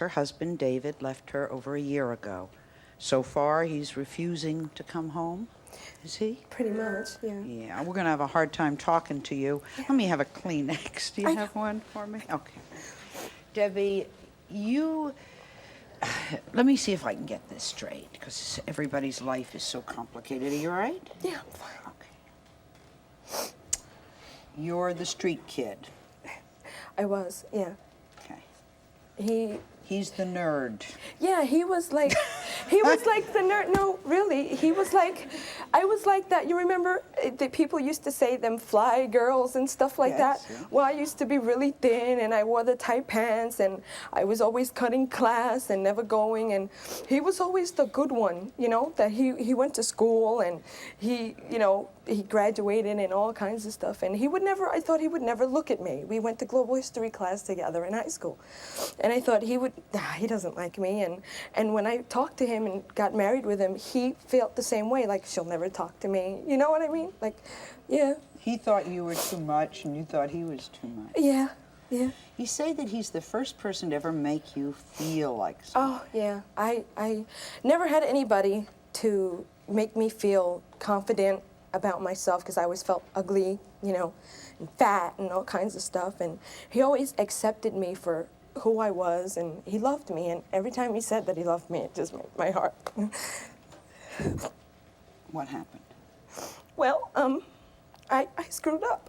her husband, David, left her over a year ago. So far, he's refusing to come home, is he? Pretty much, yeah. Yeah, we're going to have a hard time talking to you. Yeah. Let me have a Kleenex. Do you have one for me? Okay. Debbie, let me see if I can get this straight, because everybody's life is so complicated. Are you all right? Yeah, I'm fine. Okay. You're the street kid. I was, yeah. Okay. He's the nerd. Yeah, he was like the nerd. No, really, he was like, I was like that. You remember the people used to say them fly girls and stuff like that? Yeah. Well, I used to be really thin, and I wore the tight pants, and I was always cutting class and never going, and he was always the good one, you know, that he went to school, and he, you know, he graduated and all kinds of stuff, and I thought he would never look at me. We went to global history class together in high school, and I thought he doesn't like me, and when I talked to him and got married with him, he felt the same way, like, she'll never talk to me, you know what I mean? Like, yeah. He thought you were too much, and you thought he was too much. Yeah, yeah. You say that he's the first person to ever make you feel like something. Oh, yeah. I never had anybody to make me feel confident about myself, because I always felt ugly, you know, and fat and all kinds of stuff, and he always accepted me for who I was, and he loved me, and every time he said that he loved me, it just made my heart. What happened? Well, I screwed up.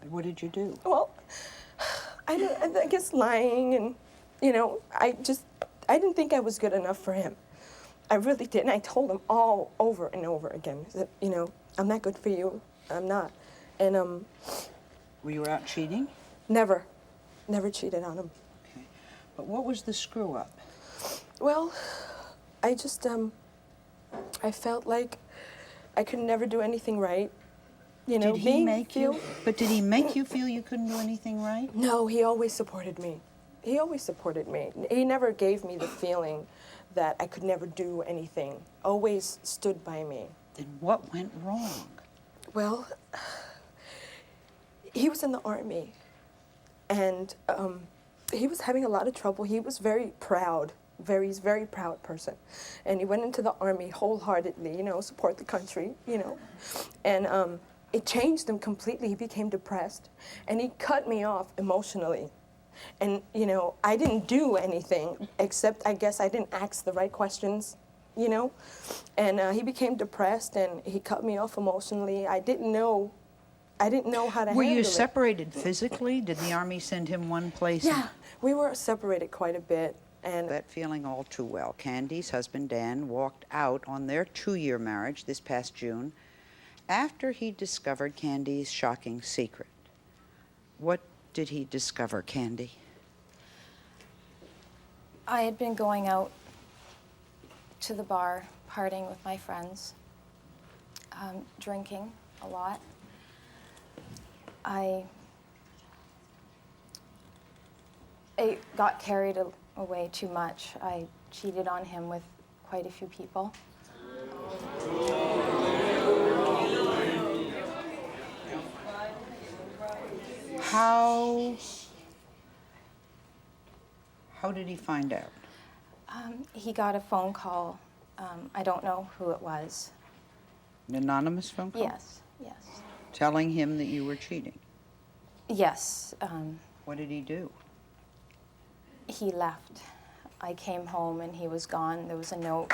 What did you do? Well, I guess lying, and, you know, I didn't think I was good enough for him. I really didn't. I told him all over and over again that, you know, I'm not good for you. I'm not. And, Were you out cheating? Never cheated on him. Okay. But what was the screw up? Well, I just, I felt like I could never do anything right. You know, did he make you? But did he make you feel you couldn't do anything right? No, he always supported me. He always supported me. He never gave me the feeling that I could never do anything. Always stood by me. Then what went wrong? Well, he was in the Army, and he was having a lot of trouble. He was very proud, he's a very proud person. And he went into the Army wholeheartedly, you know, support the country, you know. And it changed him completely. He became depressed, and he cut me off emotionally. And, you know, I didn't do anything, except I guess I didn't ask the right questions, you know. And he became depressed, and he cut me off emotionally. I didn't know how to handle it. Were you separated physically? Did the Army send him one place? Yeah, we were separated quite a bit. And that feeling all too well. Candy's husband, Dan, walked out on their 2-year marriage this past June after he discovered Candy's shocking secret. What did he discover, Candy? I had been going out to the bar, partying with my friends, drinking a lot. I got carried away too much. I cheated on him with quite a few people. How did he find out? He got a phone call. I don't know who it was. An anonymous phone call? Yes. Telling him that you were cheating? Yes. What did he do? He left. I came home and he was gone. There was a note.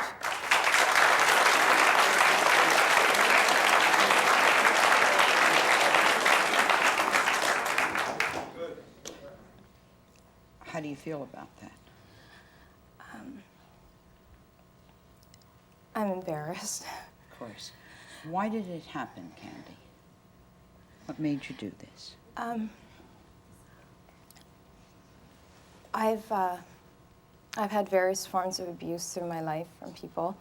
How do you feel about that? I'm embarrassed. Of course. Why did it happen, Candy? What made you do this? I've had various forms of abuse through my life from people,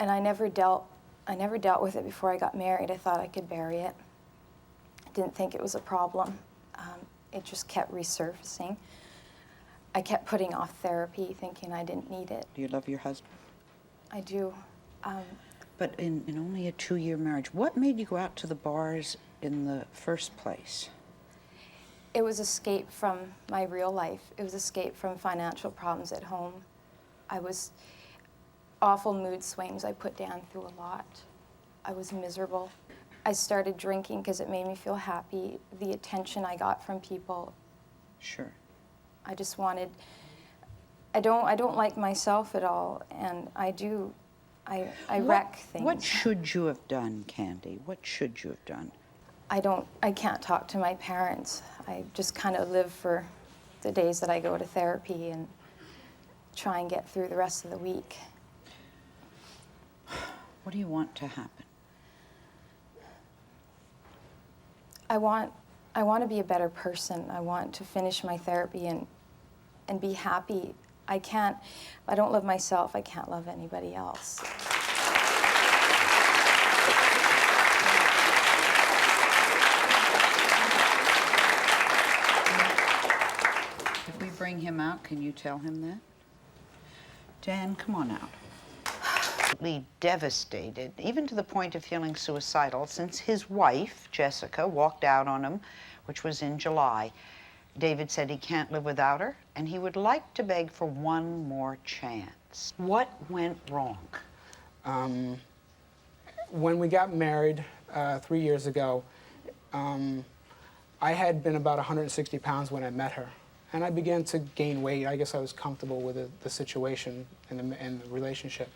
and I never dealt with it before I got married. I thought I could bury it. I didn't think it was a problem. It just kept resurfacing. I kept putting off therapy, thinking I didn't need it. Do you love your husband? I do. But in only a 2-year marriage, what made you go out to the bars in the first place? It was escape from my real life. It was escape from financial problems at home. I was awful mood swings I put down through a lot. I was miserable. I started drinking because it made me feel happy. The attention I got from people. Sure. I just wanted, I don't like myself at all, and I wreck things. What should you have done, Candy? What should you have done? I can't talk to my parents. I just kind of live for the days that I go to therapy and try and get through the rest of the week. What do you want to happen? I want to be a better person. I want to finish my therapy and be happy. If I don't love myself, I can't love anybody else. If we bring him out, can you tell him that? Dan, come on out. Devastated, even to the point of feeling suicidal, since his wife, Jessica, walked out on him, which was in July. David said he can't live without her, and he would like to beg for one more chance. What went wrong? When we got married 3 years ago, I had been about 160 pounds when I met her, and I began to gain weight. I guess I was comfortable with the situation and the relationship.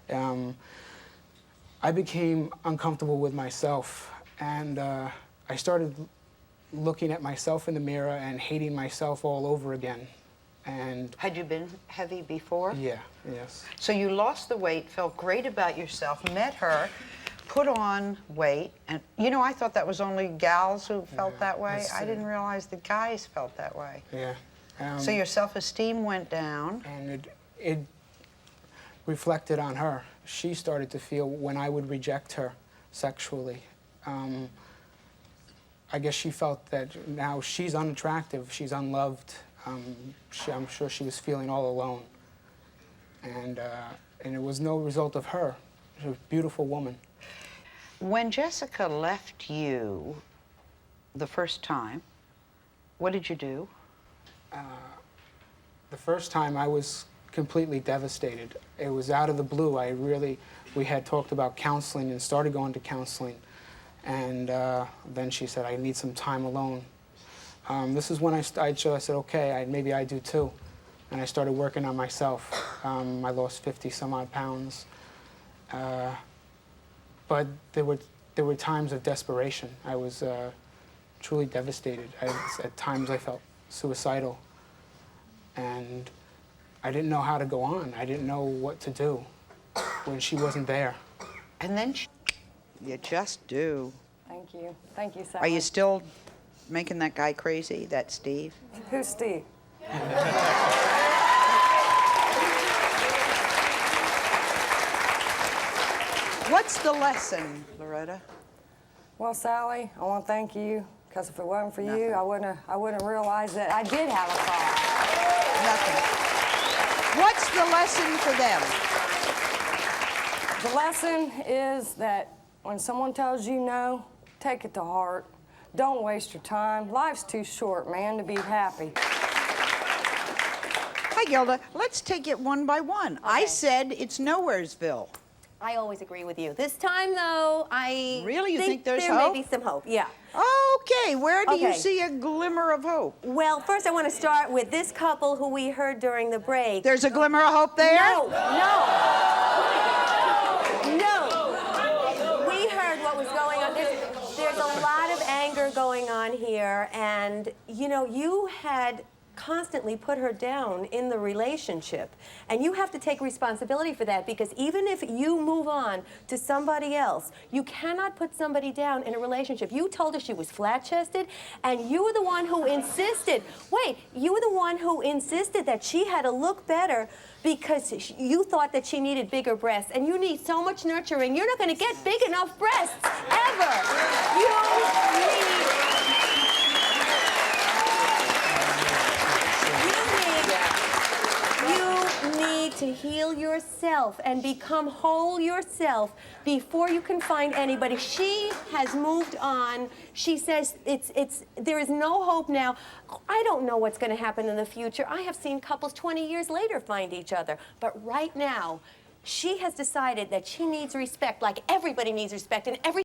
I became uncomfortable with myself, and I started looking at myself in the mirror and hating myself all over again. And Had you been heavy before? yeah, yes. So you lost the weight, felt great about yourself, met her, put on weight, and you know, I thought that was only gals who felt that way. I didn't realize the guys felt that way. Yeah. So your self-esteem went down. And it reflected on her. She started to feel when I would reject her sexually. I guess she felt that now she's unattractive, she's unloved. I'm sure she was feeling all alone. And it was no result of her. She was a beautiful woman. When Jessica left you the first time, what did you do? The first time I was completely devastated. It was out of the blue. We had talked about counseling and started going to counseling. And then she said, I need some time alone. This is when I said, okay, maybe I do too. And I started working on myself. I lost 50 some odd pounds. But there were times of desperation. I was truly devastated. At times I felt suicidal. And I didn't know how to go on. I didn't know what to do when she wasn't there. And then you just do. Thank you. Thank you, Sally. Are you still making that guy crazy, that Steve? Who's Steve? What's the lesson, Loretta? Well, Sally, I want to thank you, because if it wasn't for Nothing. you, I wouldn't realize that I did have a problem. Nothing. What's the lesson for them? The lesson is that when someone tells you no, take it to heart. Don't waste your time. Life's too short, man, to be happy. Hi, Gilda. Let's take it one by one. I said it's Nowheresville. I always agree with you. This time, though, I Really? You think there's there hope? may be some hope, yeah. Okay, where do you Okay. see a glimmer of hope? Well, first I want to start with this couple who we heard during the break. There's a glimmer of hope there? No. We heard what was going on. There's a lot of anger going on here, and, you know, you had constantly put her down in the relationship, and you have to take responsibility for that, because even if you move on to somebody else, you cannot put somebody down in a relationship. You told her she was flat-chested, and you were the one who insisted, that she had to look better because you thought that she needed bigger breasts, and you need so much nurturing. You're not going to get big enough breasts ever. You need to heal yourself and become whole yourself before you can find anybody. She has moved on. She says there is no hope now. I don't know what's going to happen in the future. I have seen couples 20 years later find each other. But right now, she has decided that she needs respect, like everybody needs respect, and every